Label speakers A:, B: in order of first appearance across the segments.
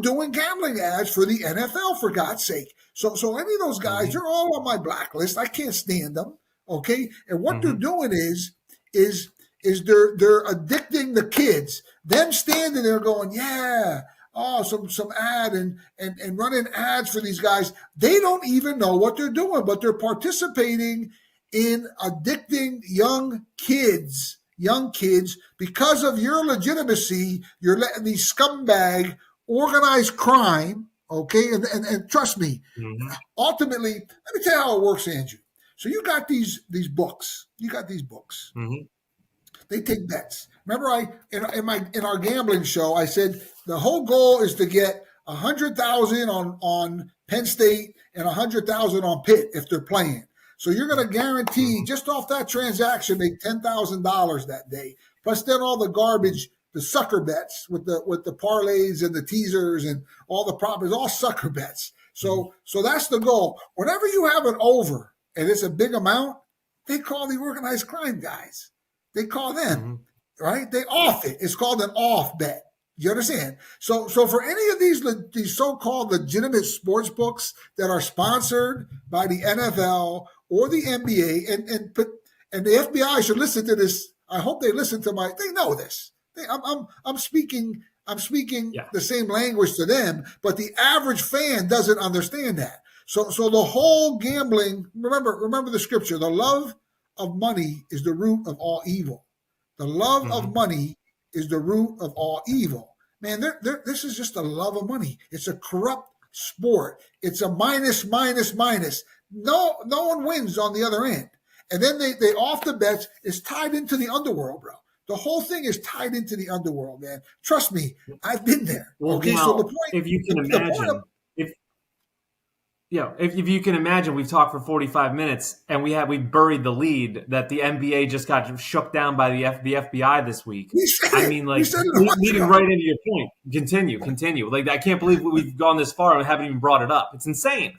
A: doing gambling ads for the NFL, for God's sake. So any of those guys, they're all on my blacklist. I can't stand them. Okay. And what they're doing is they're addicting the kids. Them standing there going, yeah, oh, some ad and running ads for these guys. They don't even know what they're doing, but they're participating in addicting young kids because of your legitimacy. You're letting these scumbag organized crime. Okay. And trust me, ultimately, let me tell you how it works, Andrew. So you got these books. They take bets. Remember, in our gambling show, I said the whole goal is to get 100,000 on Penn State and 100,000 on Pitt if they're playing. So you're going to guarantee just off that transaction make $10,000 that day. Plus then all the garbage, the sucker bets with the parlays and the teasers and all the props, all sucker bets. So that's the goal. Whenever you have an over and it's a big amount, they call the organized crime guys. They call them, right? They off it. It's called an off bet. You understand? So for any of these so-called legitimate sports books that are sponsored by the NFL or the NBA, and the FBI should listen to this. I hope they listen to they know this. I'm speaking the same language to them, but the average fan doesn't understand that. So the whole gambling, remember the scripture, the love of money is the root of all evil. The love of money is the root of all evil. Man, this is just a love of money. It's a corrupt sport. It's a minus. No one wins on the other end. And then they off the bets is tied into the underworld, bro. The whole thing is tied into the underworld, man. Trust me, I've been there.
B: Well,
A: okay,
B: now,
A: so the point,
B: if you can imagine, if you can imagine, we've talked for 45 minutes and we buried the lead that the NBA just got shook down by the FBI this week. Leading right into your point. Continue. Like, I can't believe we've gone this far and haven't even brought it up. It's insane.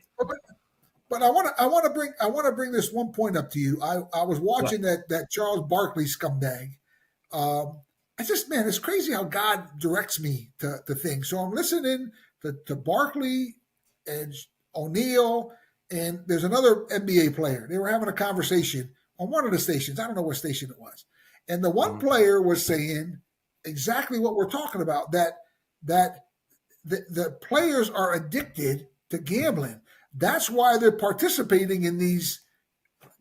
A: But I want to bring this one point up to you. I was watching that Charles Barkley scumbag. It's crazy how God directs me to things. So I'm listening to Barkley and O'Neal, and there's another NBA player. They were having a conversation on one of the stations. I don't know what station it was. And the one player was saying exactly what we're talking about, that the players are addicted to gambling. That's why they're participating in these.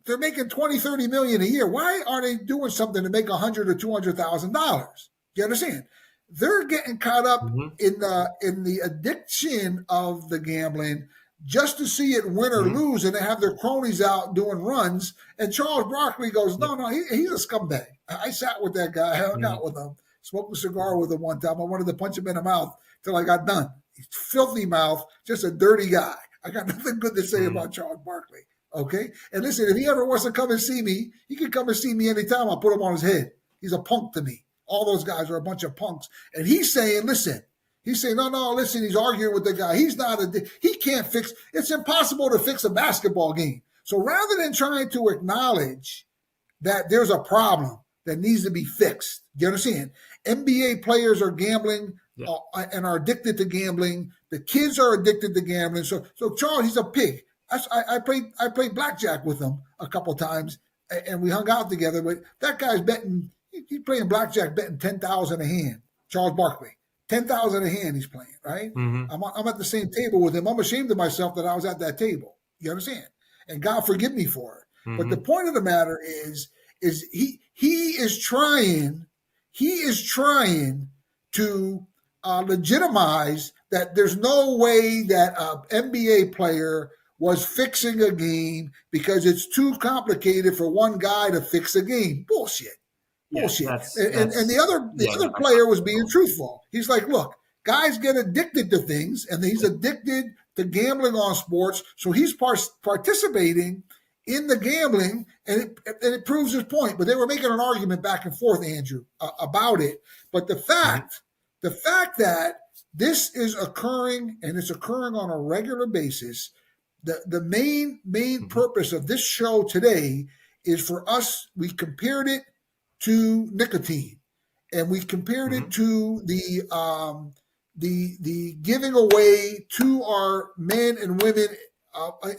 A: They're making 20, 30 million a year. Why are they doing something to make $100,000 or $200,000? You understand? They're getting caught up in the addiction of the gambling just to see it win or lose, and they have their cronies out doing runs. And Charles Barkley goes, no, he's a scumbag. I sat with that guy, hung out with him, smoked a cigar with him one time. I wanted to punch him in the mouth till I got done. He's filthy mouth, just a dirty guy. I got nothing good to say about Charles Barkley. Okay? And listen, if he ever wants to come and see me, he can come and see me anytime. I'll put him on his head. He's a punk to me. All those guys are a bunch of punks. And he's saying, no, listen, he's arguing with the guy. He can't fix, it's impossible to fix a basketball game. So rather than trying to acknowledge that there's a problem that needs to be fixed, do you understand? NBA players are gambling and are addicted to gambling. The kids are addicted to gambling. So Charles, he's a pig. I played blackjack with him a couple times, and we hung out together. But that guy's betting. He's playing blackjack, betting $10,000 a hand. Charles Barkley, $10,000 a hand. He's playing, right? I'm at the same table with him. I'm ashamed of myself that I was at that table. You understand? And God forgive me for it. But the point of the matter is he is trying to legitimize that there's no way that an NBA player was fixing a game because it's too complicated for one guy to fix a game. Bullshit. And the other player was being truthful. He's like, look, guys get addicted to things, and he's addicted to gambling on sports, so he's participating in the gambling, and it proves his point. But they were making an argument back and forth, Andrew, about it. But the fact that this is occurring, and it's occurring on a regular basis, the main purpose of this show today is for us. We compared it to nicotine, and we compared it to the the giving away to our men and women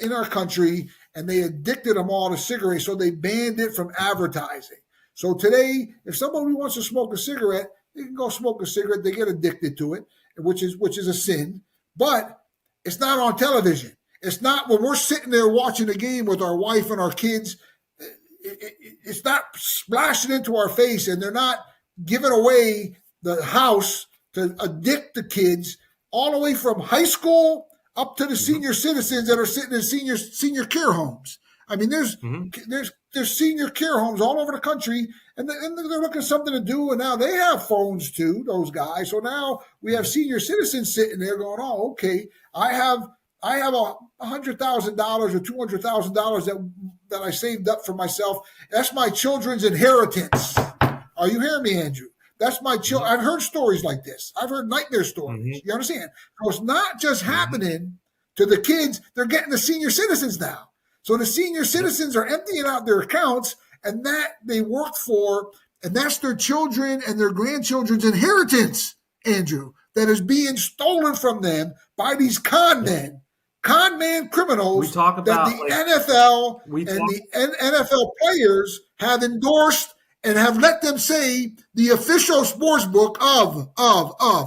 A: in our country, and they addicted them all to cigarettes, so they banned it from advertising. So today, if somebody wants to smoke a cigarette, they can go smoke a cigarette. They get addicted to it, which is a sin. But it's not on television. It's not when we're sitting there watching the game with our wife and our kids. It's not splashing into our face, and they're not giving away the house to addict the kids all the way from high school up to the senior citizens that are sitting in senior care homes. I mean, there's senior care homes all over the country, and they're looking for something to do, and now they have phones too, those guys. So now we have senior citizens sitting there going, "Oh, okay, I have $100,000 or $200,000 that I saved up for myself. That's my children's inheritance." Are you hearing me, Andrew? That's my children. I've heard stories like this. I've heard nightmare stories. You understand? So it's not just happening to the kids. They're getting the senior citizens now. So the senior citizens are emptying out their accounts, and that they worked for, and that's their children and their grandchildren's inheritance, Andrew, that is being stolen from them by these con men criminals that the NFL and the NFL players have endorsed and have let them say the official sports book of.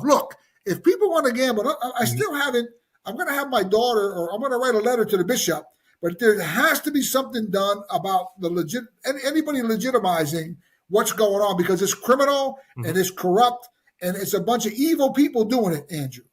A: Look, if people want to gamble, I still haven't. I'm going to have my daughter, or I'm going to write a letter to the bishop. But there has to be something done about anybody legitimizing what's going on, because it's criminal and it's corrupt and it's a bunch of evil people doing it, Andrew.